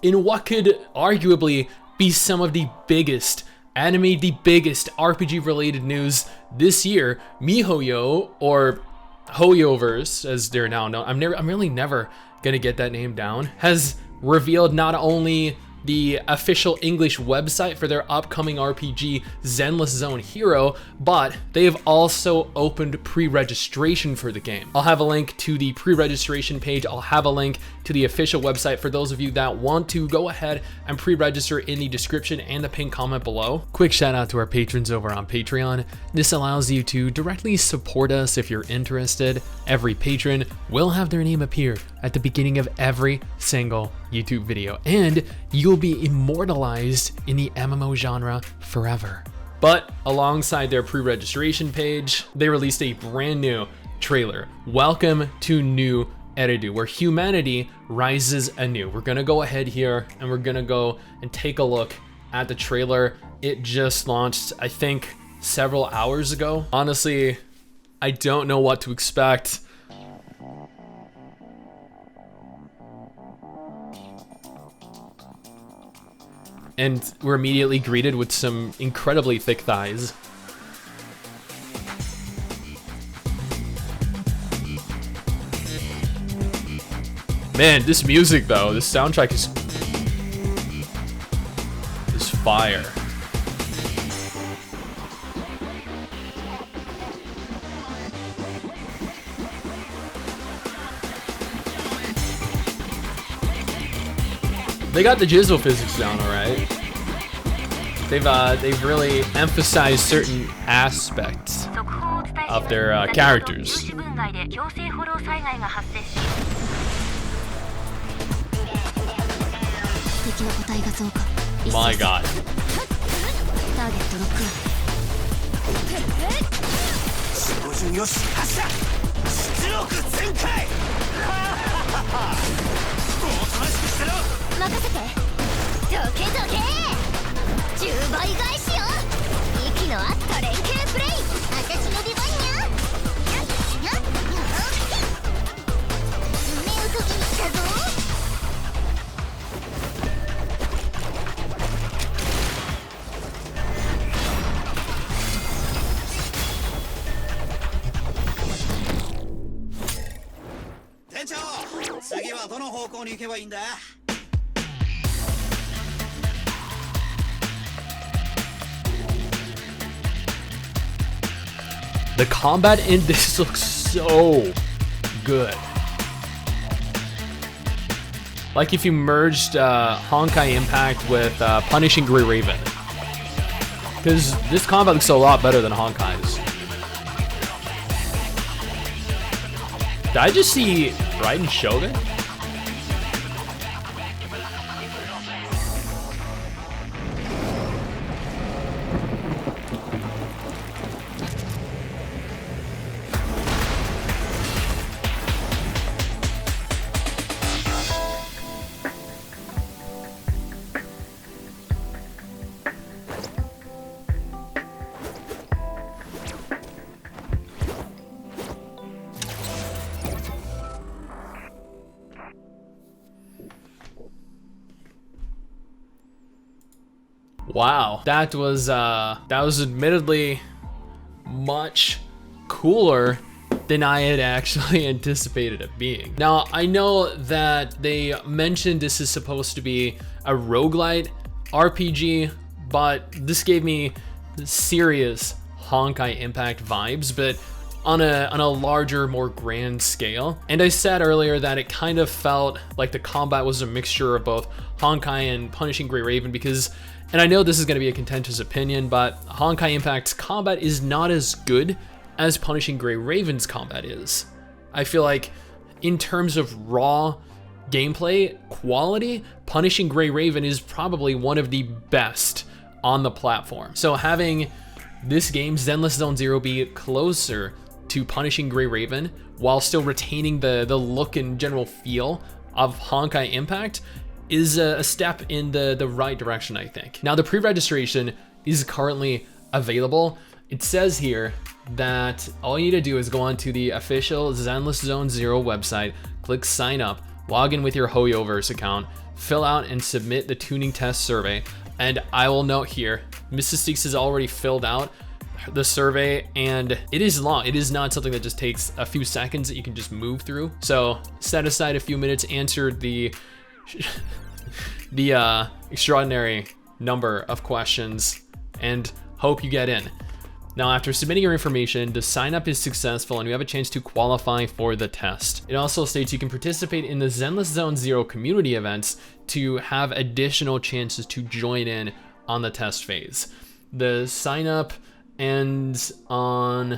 in what could arguably be some of the biggest anime, the biggest RPG related news this year, MiHoYo, or Hoyoverse as they're now known, I'm really never gonna get that name down, has revealed not only the official English website for their upcoming RPG Zenless Zone Hero, but they have also opened pre-registration for the game. I'll have a link to the pre-registration page. I'll have a link to the official website for those of you that want to go ahead and pre-register in the description and the pinned comment below. Quick shout out to our patrons over on Patreon. This allows you to directly support us if you're interested. Every patron will have their name appear at the beginning of every single YouTube video, and you'll be immortalized in the MMO genre forever. But alongside their pre-registration page, they released a brand new trailer. Welcome to New Eridu, where humanity rises anew. We're gonna go ahead here and we're gonna go and take a look at the trailer. It just launched, I think, several hours ago. Honestly, I don't know what to expect. And we're immediately greeted with some incredibly thick thighs. Man, this music though, this soundtrack is fire. They got the jizzle physics down, all right. They've really emphasized certain aspects of their characters. My God. The combat in this looks so good. Like if you merged Honkai Impact with Punishing Gray Raven. Because this combat looks a lot better than Honkai's. Did I just see Raiden Shogun? Wow, that was admittedly much cooler than I had actually anticipated it being. Now, I know that they mentioned this is supposed to be a roguelite RPG, but this gave me serious Honkai Impact vibes, but on a larger, more grand scale. And I said earlier that it kind of felt like the combat was a mixture of both Honkai and Punishing Gray Raven because, and I know this is going to be a contentious opinion, but Honkai Impact's combat is not as good as Punishing Gray Raven's combat is. I feel like in terms of raw gameplay quality, Punishing Gray Raven is probably one of the best on the platform. So having this game, Zenless Zone Zero, be closer to Punishing Gray Raven while still retaining the look and general feel of Honkai Impact is a step in the right direction, I think. Now, the pre-registration is currently available. It says here that all you need to do is go onto the official Zenless Zone Zero website, click sign up, log in with your Hoyoverse account, fill out and submit the tuning test survey. And I will note here, MRSSSTIX has already filled out the survey, and it is long. It is not something that just takes a few seconds that you can just move through. So set aside a few minutes, answer the extraordinary number of questions, and hope you get in. Now, after submitting your information, the sign up is successful and you have a chance to qualify for the test. It also states you can participate in the Zenless Zone Zero community events to have additional chances to join in on the test phase. The sign up begins on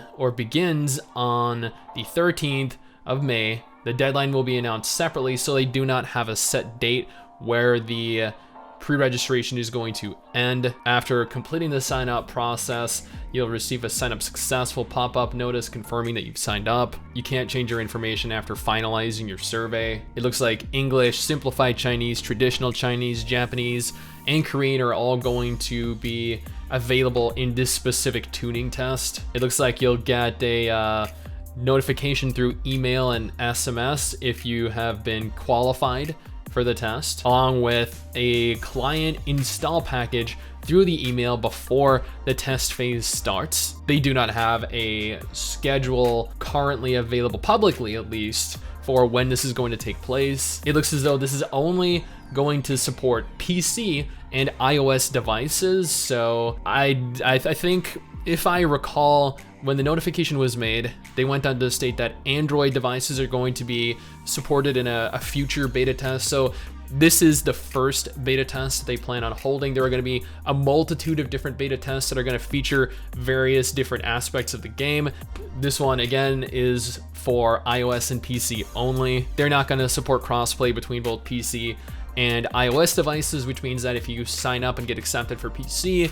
the 13th of May. The deadline will be announced separately, so they do not have a set date where the pre-registration is going to end. After completing the sign up process, you'll receive a sign up successful pop-up notice confirming that you've signed up. You can't change your information after finalizing your survey. It looks like English, simplified Chinese, traditional Chinese, Japanese, and Korean are all going to be available in this specific tuning test. It looks like you'll get a notification through email and SMS if you have been qualified for the test, along with a client install package through the email before the test phase starts. They do not have a schedule currently available publicly, at least, for when this is going to take place. It looks as though this is only going to support PC and iOS devices. So I think, if I recall, when the notification was made, they went on to state that Android devices are going to be supported in a future beta test. So this is the first beta test they plan on holding. There are going to be a multitude of different beta tests that are going to feature various different aspects of the game. This one, again, is for iOS and PC only. They're not going to support crossplay between both PC and iOS devices, which means that if you sign up and get accepted for PC,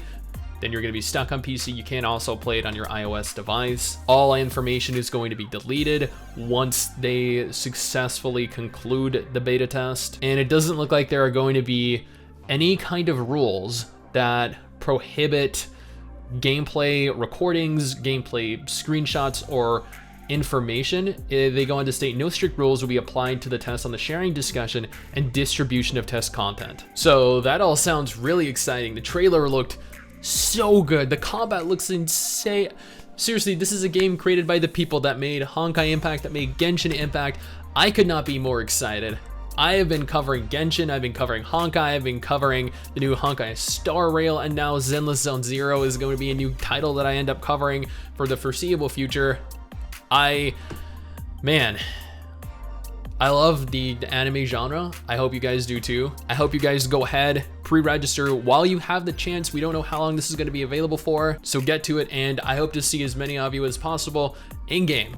then you're going to be stuck on PC. You can also play it on your iOS device. All information is going to be deleted once they successfully conclude the beta test. And it doesn't look like there are going to be any kind of rules that prohibit gameplay recordings, gameplay screenshots, or information. They go on to state no strict rules will be applied to the test on the sharing, discussion, and distribution of test content. So that all sounds really exciting. The trailer looked so good. The combat looks insane. Seriously, this is a game created by the people that made Honkai Impact, that made Genshin Impact. I could not be more excited. I have been covering Genshin, I've been covering Honkai, I've been covering the new Honkai Star Rail, and now Zenless Zone Zero is going to be a new title that I end up covering for the foreseeable future. I love the anime genre. I hope you guys do too. I hope you guys go ahead, pre-register while you have the chance. We don't know how long this is going to be available for, so get to it, and I hope to see as many of you as possible in game.